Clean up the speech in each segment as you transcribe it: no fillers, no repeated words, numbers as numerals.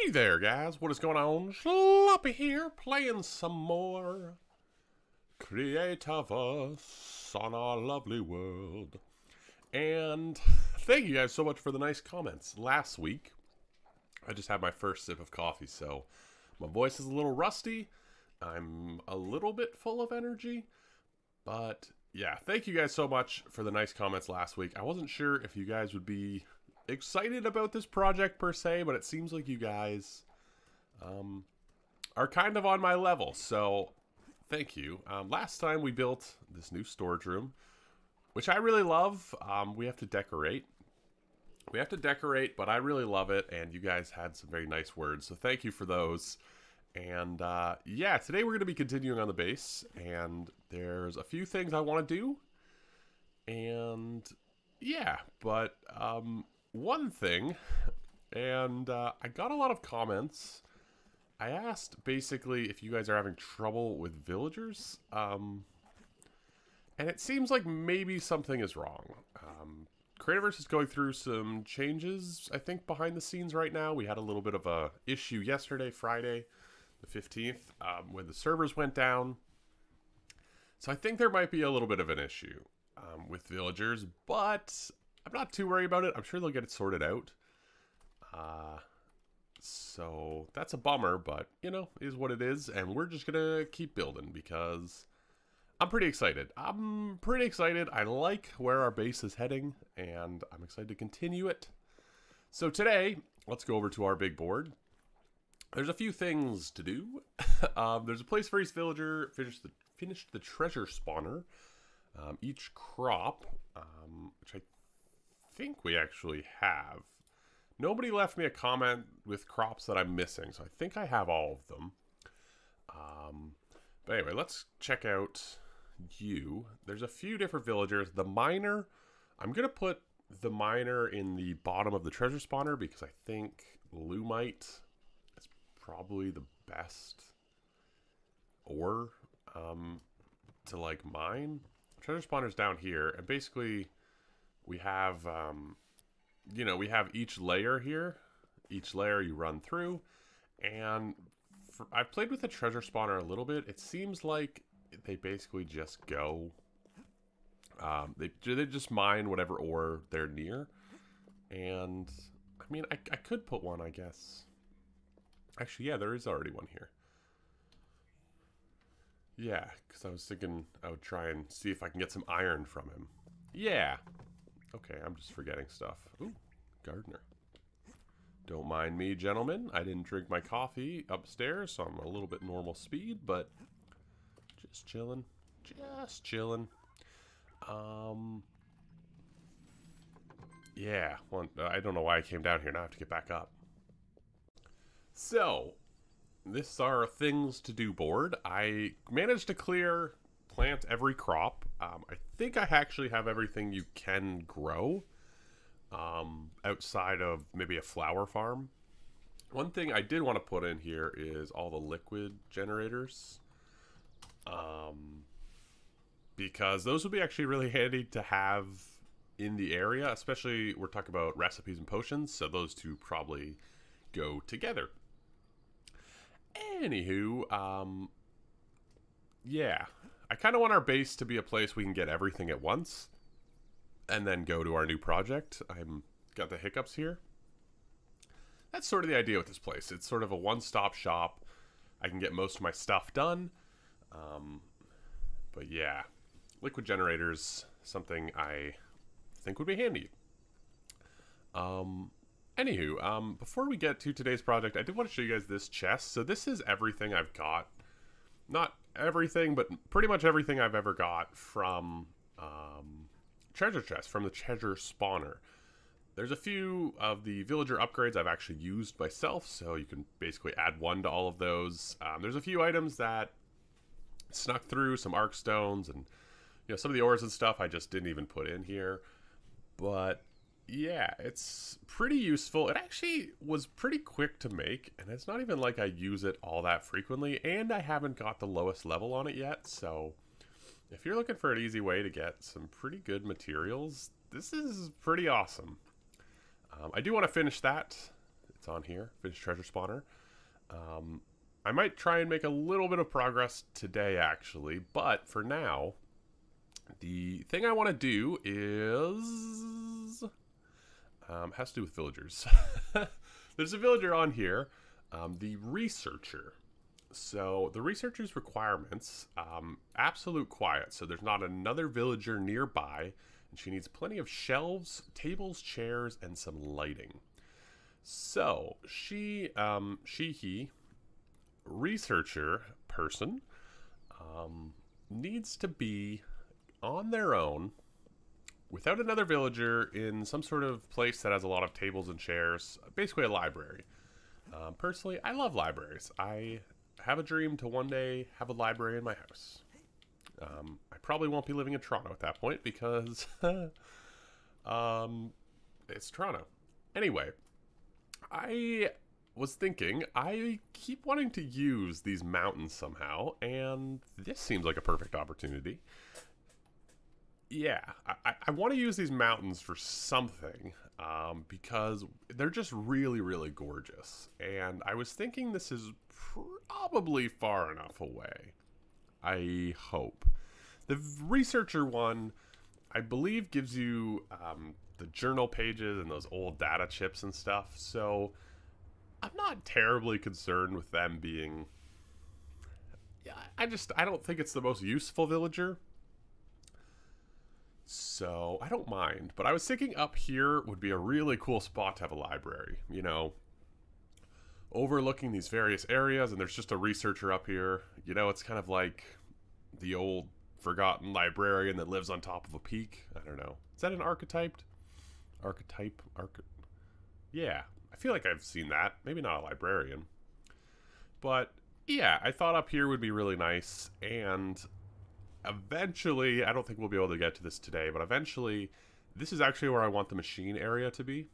Hey there, guys. What is going on? Sloppy here, playing some more Creativerse on our lovely world. And thank you guys so much for the nice comments. Last week, I just had my first sip of coffee, so my voice is a little rusty. I'm a little bit full of energy. But yeah, thank you guys so much for the nice comments last week. I wasn't sure if you guys would be excited about this project per se, but it seems like you guys are kind of on my level, so thank you. Last time we built this new storage room, which I really love. We have to decorate, but I really love it, and you guys had some very nice words, so thank you for those. And yeah, today we're going to be continuing on the base, and there's a few things I want to do, and yeah, but one thing, and I got a lot of comments. I asked basically if you guys are having trouble with villagers, and it seems like maybe something is wrong. Creativerse is going through some changes, I think, behind the scenes right now. We had a little bit of a issue yesterday, Friday, the 15th, when the servers went down. So I think there might be a little bit of an issue with villagers, but I'm not too worried about it. I'm sure they'll get it sorted out. So that's a bummer, but, you know, is what it is. And we're just going to keep building because I'm pretty excited. I like where our base is heading, and I'm excited to continue it. So today, let's go over to our big board. There's a few things to do. There's a place for each villager. Finish the treasure spawner. Each crop, which I think we actually have. Nobody left me a comment with crops that I'm missing, so I think I have all of them. But anyway, let's check out you. There's a few different villagers. The miner, I'm going to put the miner in the bottom of the treasure spawner because I think Lumite is probably the best ore to like mine. Treasure spawner's down here, and basically we have you know, we have each layer here. Each layer you run through, and I've played with the treasure spawner a little bit. It seems like they basically just go they just mine whatever ore they're near. And I mean, I could put one, I guess. Actually, yeah, there is already one here. Yeah, because I was thinking I would try and see if I can get some iron from him. Yeah. Okay, I'm just forgetting stuff. Ooh, Gardner. Don't mind me, gentlemen. I didn't drink my coffee upstairs, so I'm a little bit normal speed, but just chilling. Just chilling. Yeah, well, I don't know why I came down here. Now I have to get back up. So, this is our things to do board. I managed to plant every crop. I think I actually have everything you can grow outside of maybe a flower farm. One thing I did want to put in here is all the liquid generators, because those would be actually really handy to have in the area, especially we're talking about recipes and potions, so those two probably go together. Anywho, yeah, I kind of want our base to be a place we can get everything at once and then go to our new project. I'm got the hiccups here. That's sort of the idea with this place. It's sort of a one-stop shop. I can get most of my stuff done. But yeah, liquid generators, something I think would be handy. Anywho, before we get to today's project, I did want to show you guys this chest. So this is everything I've got. Not everything, but pretty much everything I've ever got from treasure chests, from the treasure spawner. There's a few of the villager upgrades I've actually used myself, so you can basically add one to all of those. There's a few items that snuck through, some arc stones, and you know, some of the ores and stuff I just didn't even put in here. But yeah, it's pretty useful. It actually was pretty quick to make, and it's not even like I use it all that frequently, and I haven't got the lowest level on it yet, so if you're looking for an easy way to get some pretty good materials, this is pretty awesome. I do want to finish that. It's on here. Finish treasure spawner. I might try and make a little bit of progress today, actually. But for now, the thing I want to do is... has to do with villagers. There's a villager on here. The researcher. So the researcher's requirements, absolute quiet. So there's not another villager nearby. And she needs plenty of shelves, tables, chairs, and some lighting. So he, researcher person, needs to be on their own without another villager in some sort of place that has a lot of tables and chairs, basically a library. Personally, I love libraries. I have a dream to one day have a library in my house. I probably won't be living in Toronto at that point because it's Toronto. Anyway, I was thinking, I keep wanting to use these mountains somehow, and this seems like a perfect opportunity. Yeah, I want to use these mountains for something, because they're just really, really gorgeous. And I was thinking this is probably far enough away. I hope. The researcher one, I believe, gives you the journal pages and those old data chips and stuff, so I'm not terribly concerned with them being... Yeah, I don't think it's the most useful villager. So, I don't mind. But I was thinking up here would be a really cool spot to have a library. You know, overlooking these various areas, and there's just a researcher up here. You know, it's kind of like the old forgotten librarian that lives on top of a peak. I don't know. Is that an archetyped? Yeah, I feel like I've seen that. Maybe not a librarian. But, yeah, I thought up here would be really nice, and eventually, I don't think we'll be able to get to this today, but eventually, this is actually where I want the machine area to be.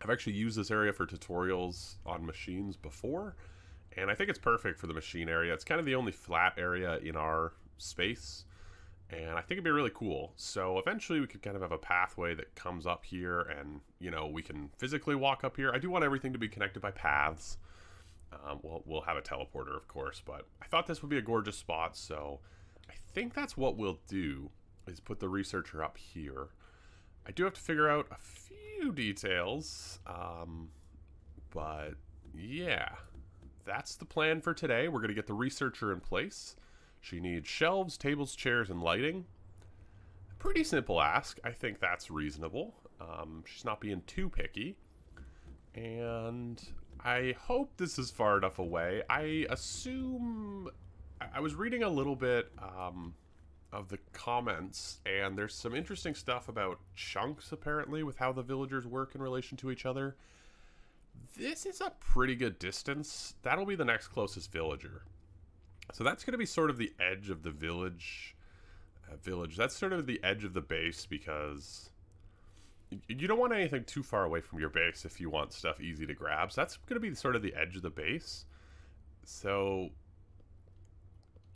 I've actually used this area for tutorials on machines before, and I think it's perfect for the machine area. It's kind of the only flat area in our space, and I think it'd be really cool. So eventually we could kind of have a pathway that comes up here, and, you know, we can physically walk up here. I do want everything to be connected by paths. We'll have a teleporter, of course, but I thought this would be a gorgeous spot, so I think that's what we'll do, is put the researcher up here. I do have to figure out a few details, but yeah, that's the plan for today. We're going to get the researcher in place. She needs shelves, tables, chairs, and lighting. Pretty simple ask. I think that's reasonable. She's not being too picky. And I hope this is far enough away. I assume... I was reading a little bit of the comments, and there's some interesting stuff about chunks, apparently, with how the villagers work in relation to each other. This is a pretty good distance. That'll be the next closest villager. So that's going to be sort of the edge of the village. That's sort of the edge of the base, because you don't want anything too far away from your base if you want stuff easy to grab. So that's going to be sort of the edge of the base. So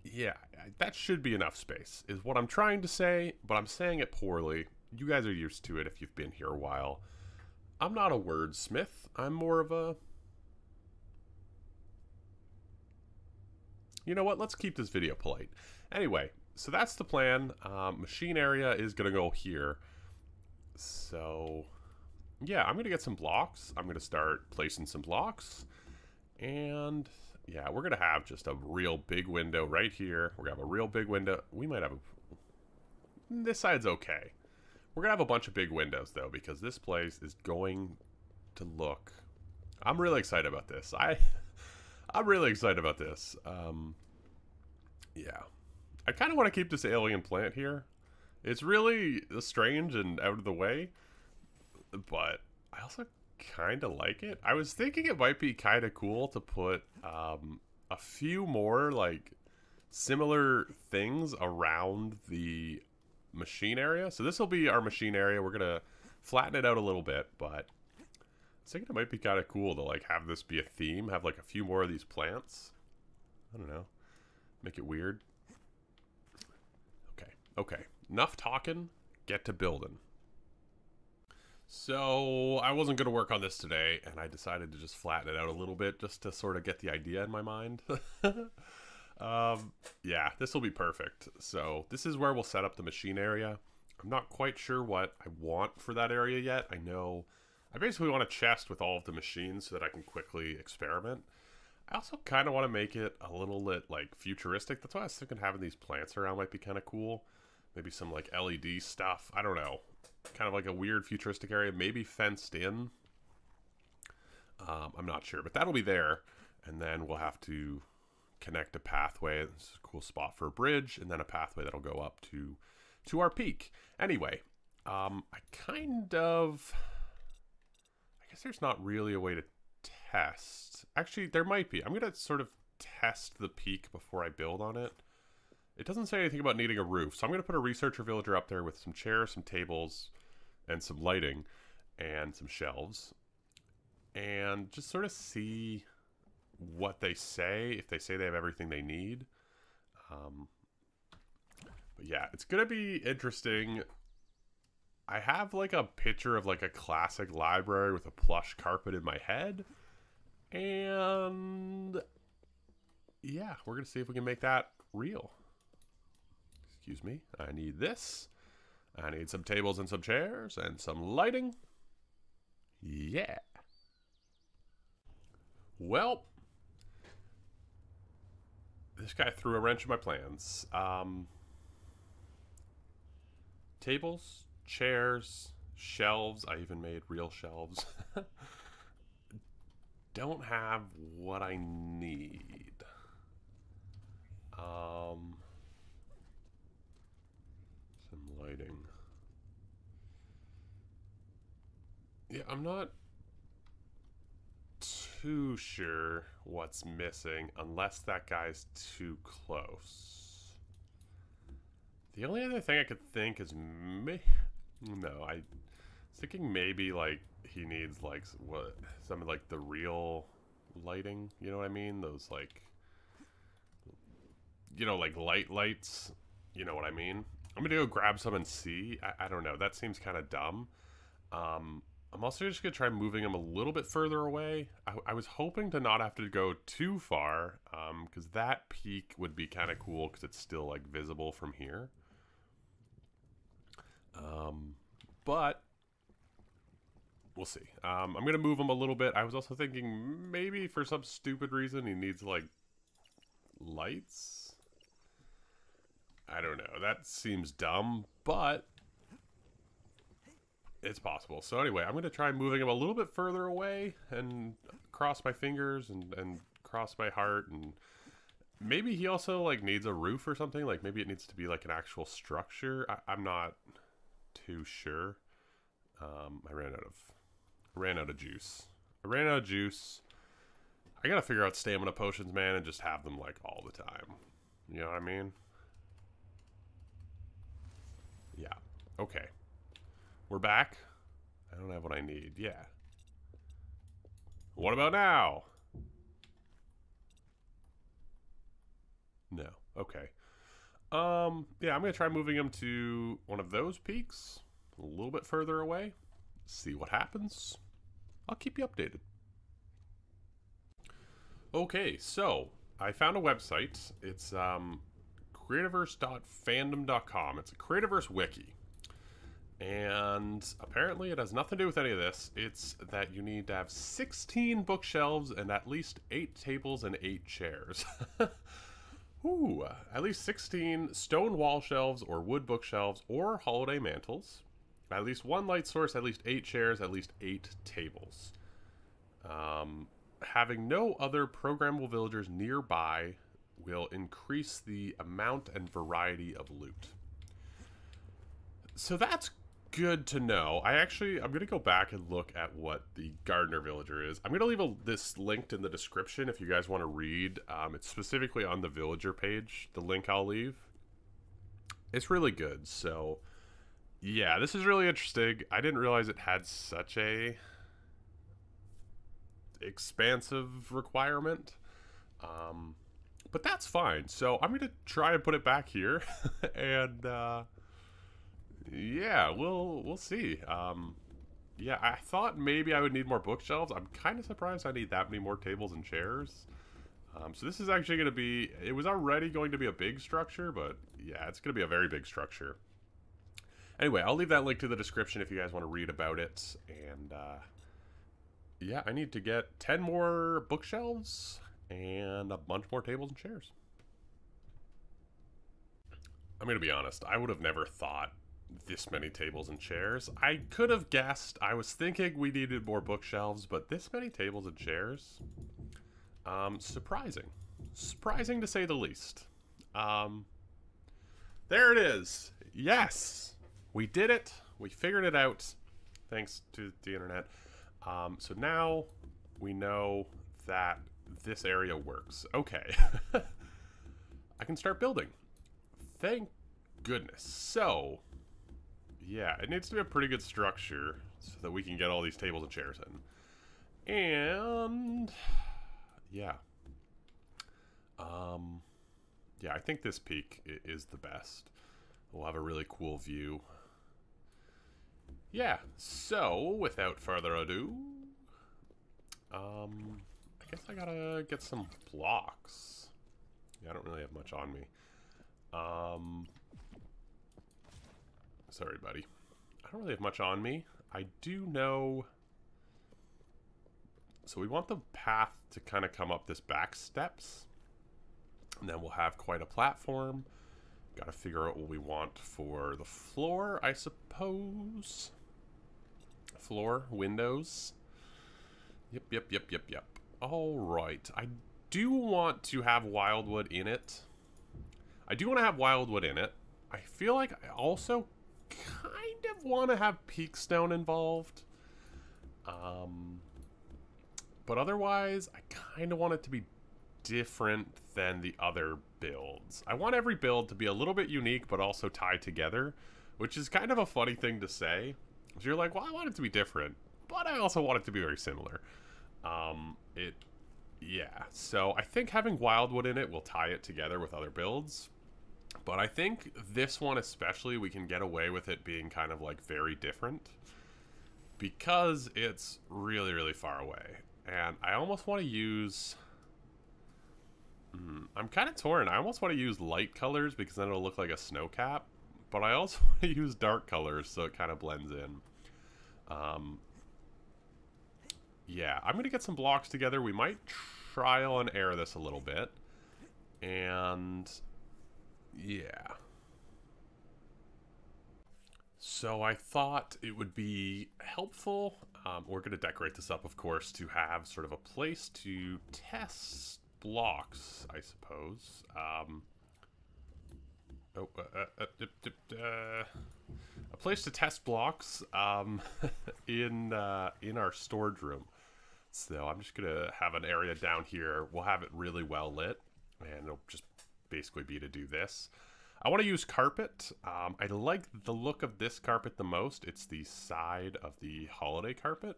yeah, that should be enough space, is what I'm trying to say, but I'm saying it poorly. You guys are used to it if you've been here a while. I'm not a wordsmith. I'm more of a... You know what? Let's keep this video polite. Anyway, so that's the plan. Machine area is going to go here. So, yeah, I'm going to get some blocks. I'm going to start placing some blocks. And... yeah, we're going to have just a real big window right here. We're going to have a real big window. We might have a... this side's okay. We're going to have a bunch of big windows, though, because this place is going to look... I'm really excited about this. I'm really excited about this. Yeah. I kind of want to keep this alien plant here. It's really strange and out of the way, but I also kind of like it. I was thinking it might be kind of cool to put a few more like similar things around the machine area. So this will be our machine area. We're gonna flatten it out a little bit, but I was thinking it might be kind of cool to like have this be a theme, have like a few more of these plants. I don't know, make it weird. Okay, enough talking, get to building. So I wasn't going to work on this today, and I decided to just flatten it out a little bit just to sort of get the idea in my mind. Yeah, this will be perfect. So this is where we'll set up the machine area. I'm not quite sure what I want for that area yet. I know I basically want a chest with all of the machines so that I can quickly experiment. I also kind of want to make it a little bit like futuristic. That's why I was thinking having these plants around might be kind of cool. Maybe some like LED stuff. I don't know. Kind of like a weird futuristic area, maybe fenced in. I'm not sure, but that'll be there. And then we'll have to connect a pathway. This is a cool spot for a bridge, and then a pathway that'll go up to our peak. Anyway, I guess there's not really a way to test. Actually, there might be. I'm going to sort of test the peak before I build on it. It doesn't say anything about needing a roof, so I'm going to put a researcher villager up there with some chairs, some tables, and some lighting, and some shelves. And just sort of see what they say, if they say they have everything they need. But yeah, it's going to be interesting. I have like a picture of like a classic library with a plush carpet in my head. And yeah, we're going to see if we can make that real. Excuse me. I need this. I need some tables and some chairs and some lighting. Yeah. Well, this guy threw a wrench in my plans. Tables, chairs, shelves. I even made real shelves. Don't have what I need. Some lighting. Yeah, I'm not too sure what's missing unless that guy's too close. The only other thing I could think is no, I was thinking maybe like he needs like some of like the real lighting, you know what I mean? Those like, you know, like lights, you know what I mean? I'm gonna go grab some and see. I don't know, that seems kind of dumb. I'm also just gonna try moving him a little bit further away. I was hoping to not have to go too far, because that peak would be kind of cool because it's still like visible from here. But we'll see. I'm gonna move him a little bit. I was also thinking maybe for some stupid reason he needs like lights. I don't know. That seems dumb, but it's possible. So anyway, I'm going to try moving him a little bit further away and cross my fingers and cross my heart. And maybe he also like needs a roof or something. Like maybe it needs to be like an actual structure. I'm not too sure. I ran out of juice. I got to figure out stamina potions, man, and just have them like all the time. You know what I mean? Yeah. Okay. We're back. I don't have what I need. Yeah. What about now? No. Okay. Yeah, I'm going to try moving him to one of those peaks. A little bit further away. See what happens. I'll keep you updated. Okay, so I found a website. It's creativerse.fandom.com. It's a Creativerse wiki. And apparently it has nothing to do with any of this. It's that you need to have 16 bookshelves and at least 8 tables and 8 chairs. Ooh, at least 16 stone wall shelves or wood bookshelves or holiday mantles. At least 1 light source, at least 8 chairs, at least 8 tables. Having no other programmable villagers nearby will increase the amount and variety of loot. So that's good to know. I'm going to go back and look at what the Gardner Villager is. I'm going to leave this linked in the description if you guys want to read. It's specifically on the villager page, the link I'll leave. It's really good. So, yeah, this is really interesting. I didn't realize it had such a expansive requirement. But that's fine. So I'm going to try and put it back here. And, yeah, we'll see. yeah, I thought maybe I would need more bookshelves. I'm kind of surprised I need that many more tables and chairs. So this is actually going to be, it was already going to be a big structure, but yeah, it's going to be a very big structure. Anyway, I'll leave that link to the description if you guys want to read about it. And yeah, I need to get 10 more bookshelves and a bunch more tables and chairs. I'm going to be honest, I would have never thought this many tables and chairs. I could have guessed. I was thinking we needed more bookshelves, but this many tables and chairs? Surprising. Surprising to say the least. There it is. Yes! We did it. We figured it out. Thanks to the internet. So now we know that this area works. Okay. I can start building. Thank goodness. So, yeah, it needs to be a pretty good structure so that we can get all these tables and chairs in. And yeah. Yeah, I think this peak is the best. We'll have a really cool view. Yeah, so without further ado, I guess I gotta get some blocks. Yeah, I don't really have much on me. Sorry, buddy. I don't really have much on me. I do know... So we want the path to kind of come up this back steps. And then we'll have quite a platform. Gotta figure out what we want for the floor, I suppose. Floor, windows. Yep. Alright. I do want to have wildwood in it. I feel like I also kind of want to have peak stone involved. But otherwise, I kind of want it to be different than the other builds. I want every build to be a little bit unique, but also tied together, which is kind of a funny thing to say. Because you're like, well, I want it to be different, but I also want it to be very similar. Yeah. So I think having wildwood in it will tie it together with other builds. But I think this one especially, we can get away with it being kind of like very different. Because it's really, really far away. And I almost want to use... I'm kind of torn. I almost want to use light colors because then it'll look like a snow cap. But I also want to use dark colors so it kind of blends in. Yeah, I'm going to get some blocks together. We might trial and error this a little bit. And... yeah. So I thought it would be helpful. We're going to decorate this up, of course, to have sort of a place to test blocks, I suppose. A place to test blocks in our storage room. So I'm just going to have an area down here. We'll have it really well lit, and it'll just basically be to do this. I want to use carpet. I like the look of this carpet the most. It's the side of the holiday carpet.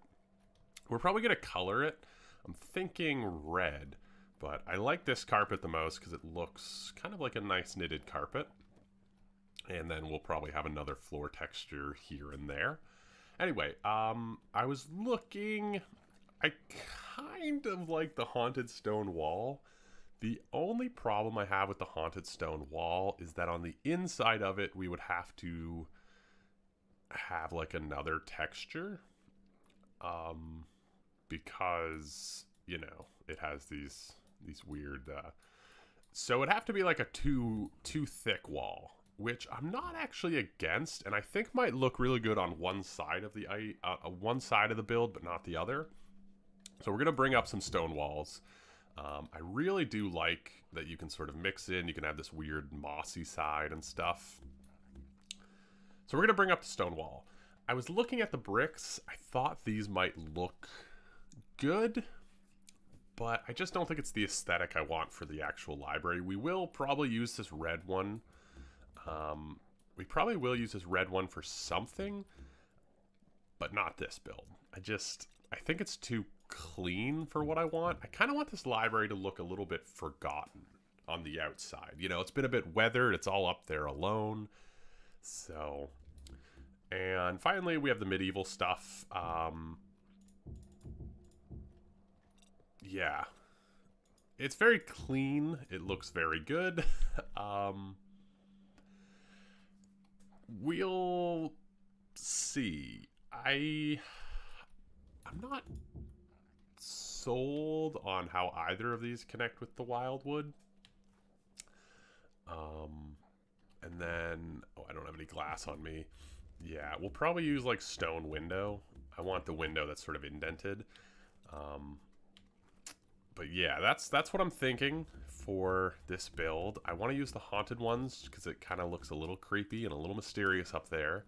We're probably going to color it. I'm thinking red, but I like this carpet the most because it looks kind of like a nice knitted carpet. And then we'll probably have another floor texture here and there. Anyway, I was looking... I kind of like the haunted stone wall. The only problem I have with the haunted stone wall is that on the inside of it, we would have to have like another texture. Because, you know, it has these weird... so it'd have to be like a too thick wall, which I'm not actually against, and I think might look really good on one side of the build, but not the other. So we're going to bring up some stone walls. I really do like that you can sort of mix in. You can have this weird mossy side and stuff. So we're going to bring up the stone wall. I was looking at the bricks. I thought these might look good, but I just don't think it's the aesthetic I want for the actual library. We will probably use this red one. We probably will use this red one for something, but not this build. I think it's too clean for what I want. I kind of want this library to look a little bit forgotten on the outside. You know, it's been a bit weathered. It's all up there alone. So, And finally, we have the medieval stuff. Yeah. It's very clean. It looks very good. We'll see. I'm not sold on how either of these connect with the Wildwood. And then, oh, I don't have any glass on me. Yeah, we'll probably use like stone window. I want the window that's sort of indented. But yeah, that's what I'm thinking for this build. I want to use the haunted ones because it kind of looks a little creepy and a little mysterious up there.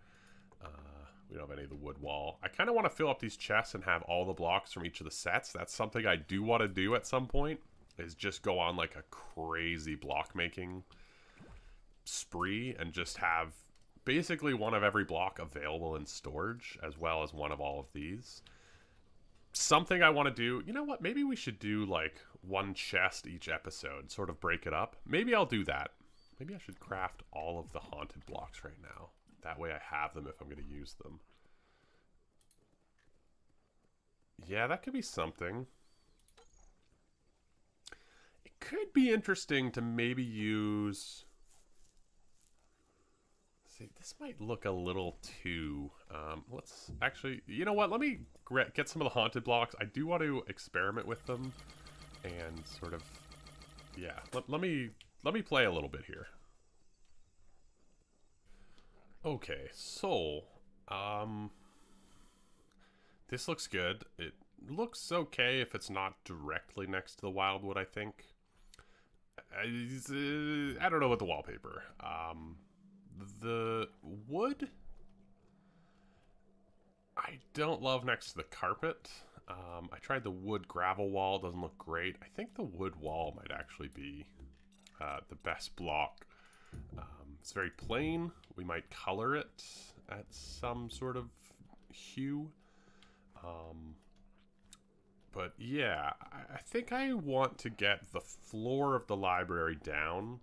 We don't have any of the wood wall. I kind of want to fill up these chests and have all the blocks from each of the sets. That's something I do want to do at some point, is just go on like a crazy block making spree and just have basically one of every block available in storage, as well as one of all of these. Something I want to do, you know what, maybe we should do like one chest each episode, sort of break it up. Maybe I'll do that. Maybe I should craft all of the haunted blocks right now. That way I have them if I'm going to use them. Yeah, that could be something. It could be interesting to maybe use... See, this might look a little too... let's actually... You know what? Let me get some of the haunted blocks. I do want to experiment with them and sort of... Yeah, let me play a little bit here. Okay, so... this looks good. It looks okay if it's not directly next to the Wildwood, I think. I don't know about the wallpaper. The wood, I don't love next to the carpet. I tried the wood gravel wall. Doesn't look great. I think the wood wall might actually be the best block. It's very plain. We might color it at some sort of hue. But yeah, I think I want to get the floor of the library down,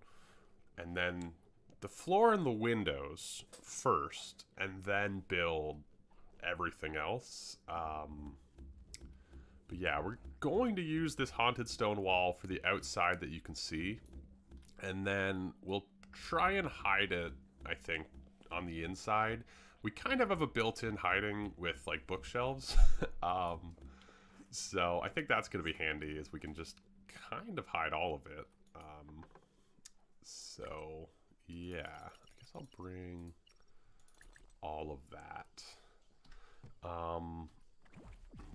and then the floor and the windows first, and then build everything else. But yeah, we're going to use this haunted stone wall for the outside that you can see, and then we'll try and hide it, I think, on the inside. We kind of have a built-in hiding with like bookshelves. So I think that's going to be handy, as we can just kind of hide all of it. So yeah, I guess I'll bring all of that.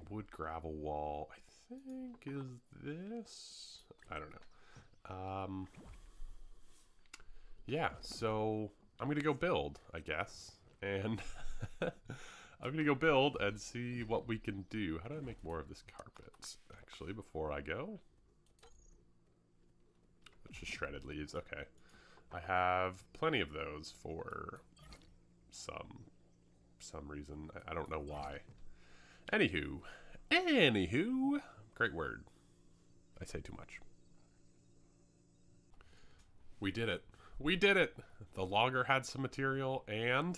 Wood gravel wall, I think, is this? I don't know. Yeah, so I'm going to go build, I guess. And I'm going to go build and see what we can do. How do I make more of this carpet, actually, before I go? It's just shredded leaves. Okay. I have plenty of those for some reason. I don't know why. Anywho. Great word. I say too much. We did it. We did it! The logger had some material, and...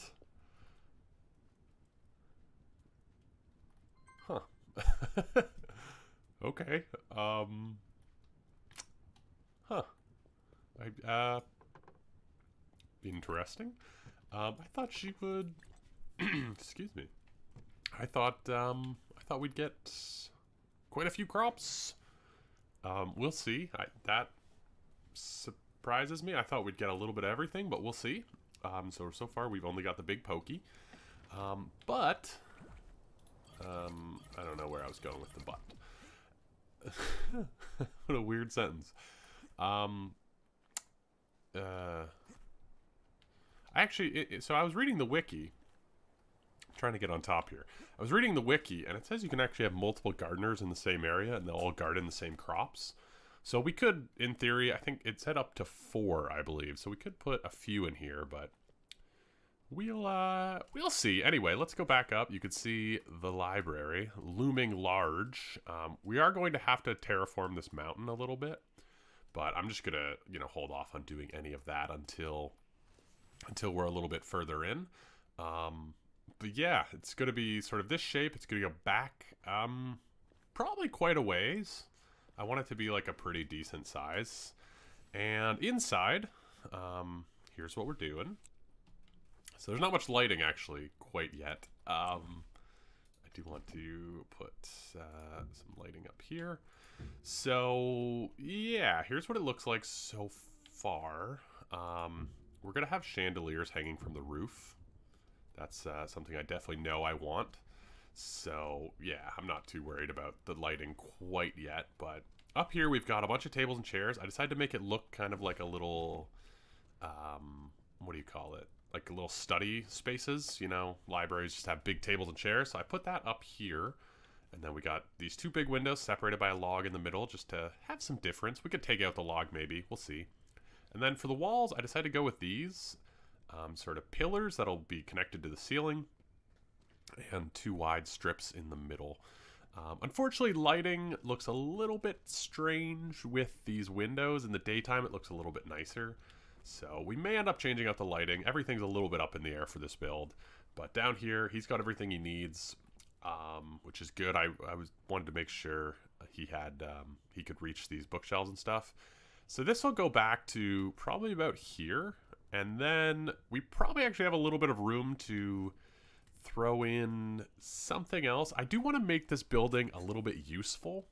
Huh. Okay. Huh. Interesting. I thought she would... Excuse me. I thought we'd get quite a few crops. We'll see. That surprises me. I thought we'd get a little bit of everything, but we'll see. So far we've only got the big pokey. But... I don't know where I was going with the but. What a weird sentence. So I was reading the wiki. I'm trying to get on top here. I was reading the wiki, and it says you can actually have multiple gardeners in the same area, and they'll all garden the same crops. So we could, in theory, I think it said up to 4, I believe. So we could put a few in here, but we'll see. Anyway, let's go back up. You can see the library looming large. We are going to have to terraform this mountain a little bit, but I'm just gonna, hold off on doing any of that until we're a little bit further in. But yeah, it's going to be sort of this shape. It's going to go back probably quite a ways. I want it to be like a pretty decent size. And inside, here's what we're doing. So there's not much lighting actually quite yet. I do want to put some lighting up here. So yeah, here's what it looks like so far. We're going to have chandeliers hanging from the roof. That's something I definitely know I want. So yeah, I'm not too worried about the lighting quite yet. But up here we've got a bunch of tables and chairs. I decided to make it look kind of like a little, what do you call it? Like a little study spaces, you know, libraries just have big tables and chairs. So I put that up here. And then we got these two big windows separated by a log in the middle just to have some difference. We could take out the log maybe, we'll see. And then for the walls, I decided to go with these sort of pillars that'll be connected to the ceiling. And two wide strips in the middle. Unfortunately, lighting looks a little bit strange with these windows. In the daytime, it looks a little bit nicer. So we may end up changing out the lighting. Everything's a little bit up in the air for this build. But down here, he's got everything he needs, which is good. I wanted to make sure he had he could reach these bookshelves and stuff. So this will go back to probably about here. And then we probably actually have a little bit of room to throw in something else. I do want to make this building a little bit useful.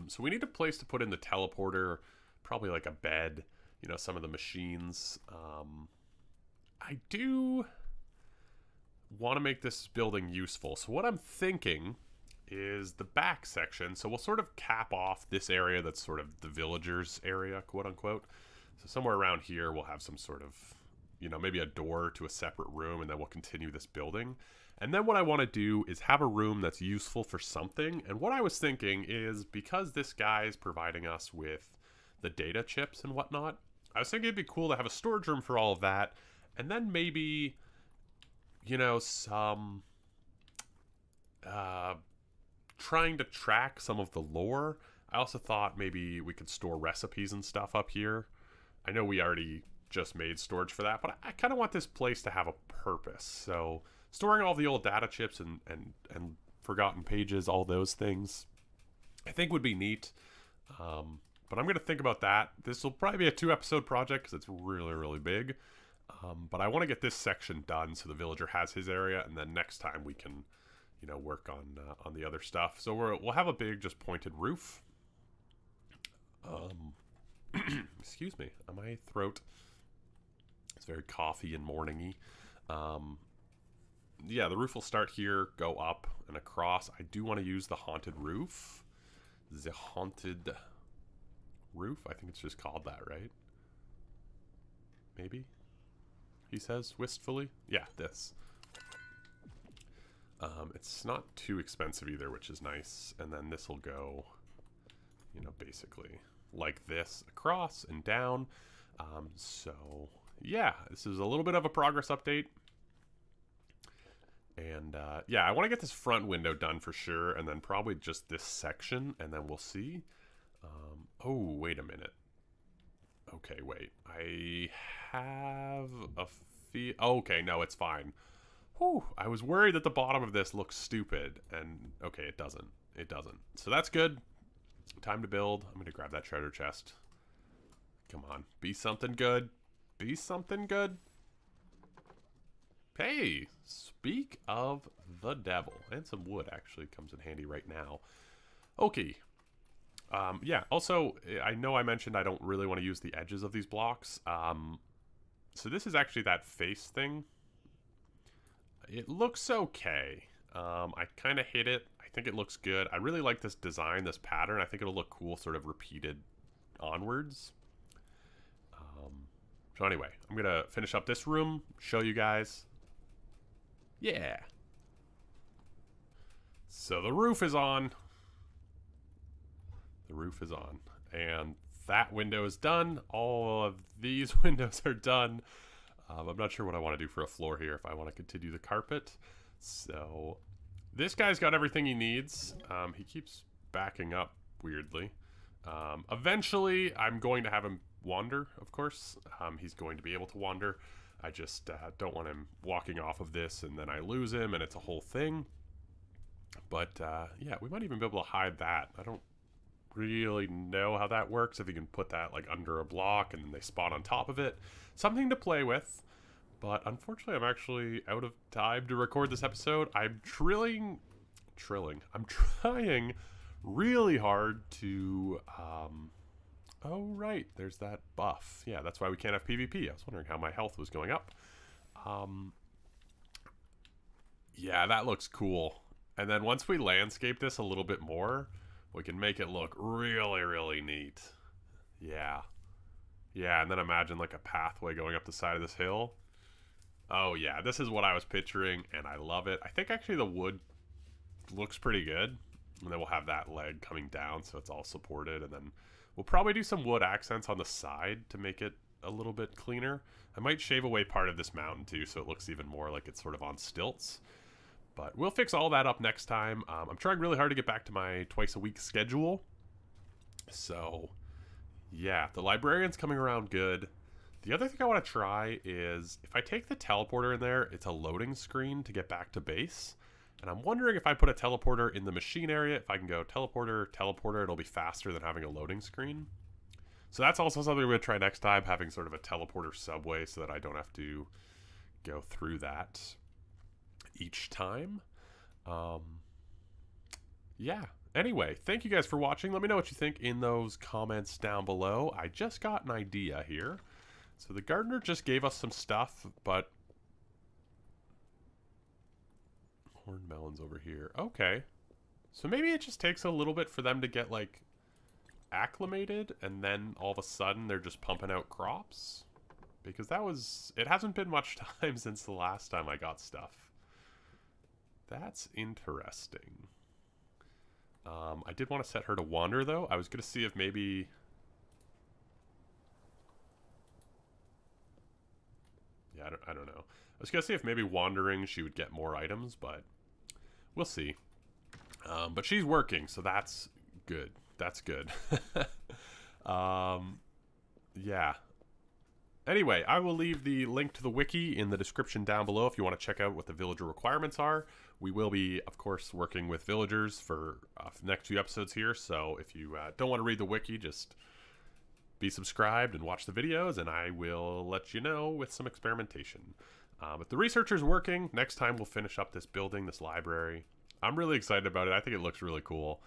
So we need a place to put in the teleporter, probably like a bed, you know, some of the machines. I do want to make this building useful. So what I'm thinking is the back section. So we'll sort of cap off this area that's sort of the villagers area, quote unquote. So somewhere around here we'll have some sort of, you know, maybe a door to a separate room, and then we'll continue this building. And then what I want to do is have a room that's useful for something. And what I was thinking is, because this guy is providing us with the data chips and whatnot, I was thinking it'd be cool to have a storage room for all of that. And then maybe, you know, some trying to track some of the lore. I also thought maybe we could store recipes and stuff up here. I know we already just made storage for that, but I kind of want this place to have a purpose. So storing all the old data chips and forgotten pages, all those things, I think would be neat. But I'm going to think about that. This will probably be a 2-episode project because it's really, really big. But I want to get this section done so the villager has his area, and then next time we can, you know, work on the other stuff. So we'll have a big, just pointed roof. Excuse me, my throat. It's very coffee and morning-y. Yeah, the roof will start here, go up and across. I do want to use the haunted roof. The haunted roof? I think it's just called that, right? Maybe? He says wistfully. Yeah, this. It's not too expensive either, which is nice. And then this will go, you know, basically like this across and down. So yeah, this is a little bit of a progress update. And yeah, I want to get this front window done for sure, and then probably just this section, and then we'll see. Oh, wait a minute. Okay, wait. I have a fee. Okay, no, it's fine. Whew, I was worried that the bottom of this looks stupid, and okay, it doesn't. It doesn't. So that's good. Time to build. I'm going to grab that treasure chest. Come on. Be something good. Be something good. Hey, speak of the devil. And some wood actually comes in handy right now. Okay. Yeah, also, I know I mentioned I don't really want to use the edges of these blocks. So this is actually that face thing. It looks okay. I kind of hit it. I think it looks good. I really like this design, this pattern. I think it'll look cool sort of repeated onwards. So anyway, I'm going to finish up this room, show you guys. Yeah. So the roof is on. The roof is on. And that window is done. All of these windows are done. I'm not sure what I want to do for a floor here, if I want to continue the carpet. So this guy's got everything he needs. He keeps backing up weirdly. Eventually, I'm going to have him wander, of course. He's going to be able to wander. I just don't want him walking off of this and then I lose him and it's a whole thing. But yeah, we might even be able to hide that. I don't really know how that works, if you can put that like under a block and then they spawn on top of it. Something to play with. But unfortunately, I'm actually out of time to record this episode. I'm trying really hard to, oh, right, there's that buff. Yeah, that's why we can't have PvP. I was wondering how my health was going up. Yeah, that looks cool. And then once we landscape this a little bit more, we can make it look really, really neat. Yeah. Yeah, and then imagine like a pathway going up the side of this hill. Oh yeah, this is what I was picturing, and I love it. I think actually the wood looks pretty good. And then we'll have that leg coming down so it's all supported, and then we'll probably do some wood accents on the side to make it a little bit cleaner. I might shave away part of this mountain too so it looks even more like it's sort of on stilts. But we'll fix all that up next time. I'm trying really hard to get back to my twice-a-week schedule. So, yeah, the librarian's coming around good. The other thing I want to try is, if I take the teleporter in there, it's a loading screen to get back to base. And I'm wondering if I put a teleporter in the machine area, if I can go teleporter, teleporter, it'll be faster than having a loading screen. So that's also something we're going to try next time, having sort of a teleporter subway so that I don't have to go through that each time. Yeah. Anyway, thank you guys for watching. Let me know what you think in those comments down below. I just got an idea here. So the gardener just gave us some stuff, but... Horned melons over here. Okay. So maybe it just takes a little bit for them to get, like, acclimated, and then all of a sudden they're just pumping out crops? Because that was... It hasn't been much time since the last time I got stuff. That's interesting. I did want to set her to wander, though. I was going to see if maybe... Yeah, I don't know. I was going to see if maybe wandering she would get more items, but we'll see. But she's working, so that's good. That's good. Yeah. Anyway, I will leave the link to the wiki in the description down below if you want to check out what the villager requirements are. We will be, of course, working with villagers for the next few episodes here, so if you don't want to read the wiki, just be subscribed and watch the videos, and I will let you know with some experimentation. But the researcher's working. Next time we'll finish up this building, this library. I'm really excited about it. I think it looks really cool.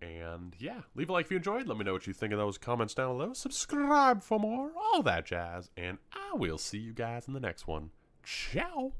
And yeah, leave a like if you enjoyed. Let me know what you think in those comments down below. Subscribe for more, all that jazz. And I will see you guys in the next one. Ciao!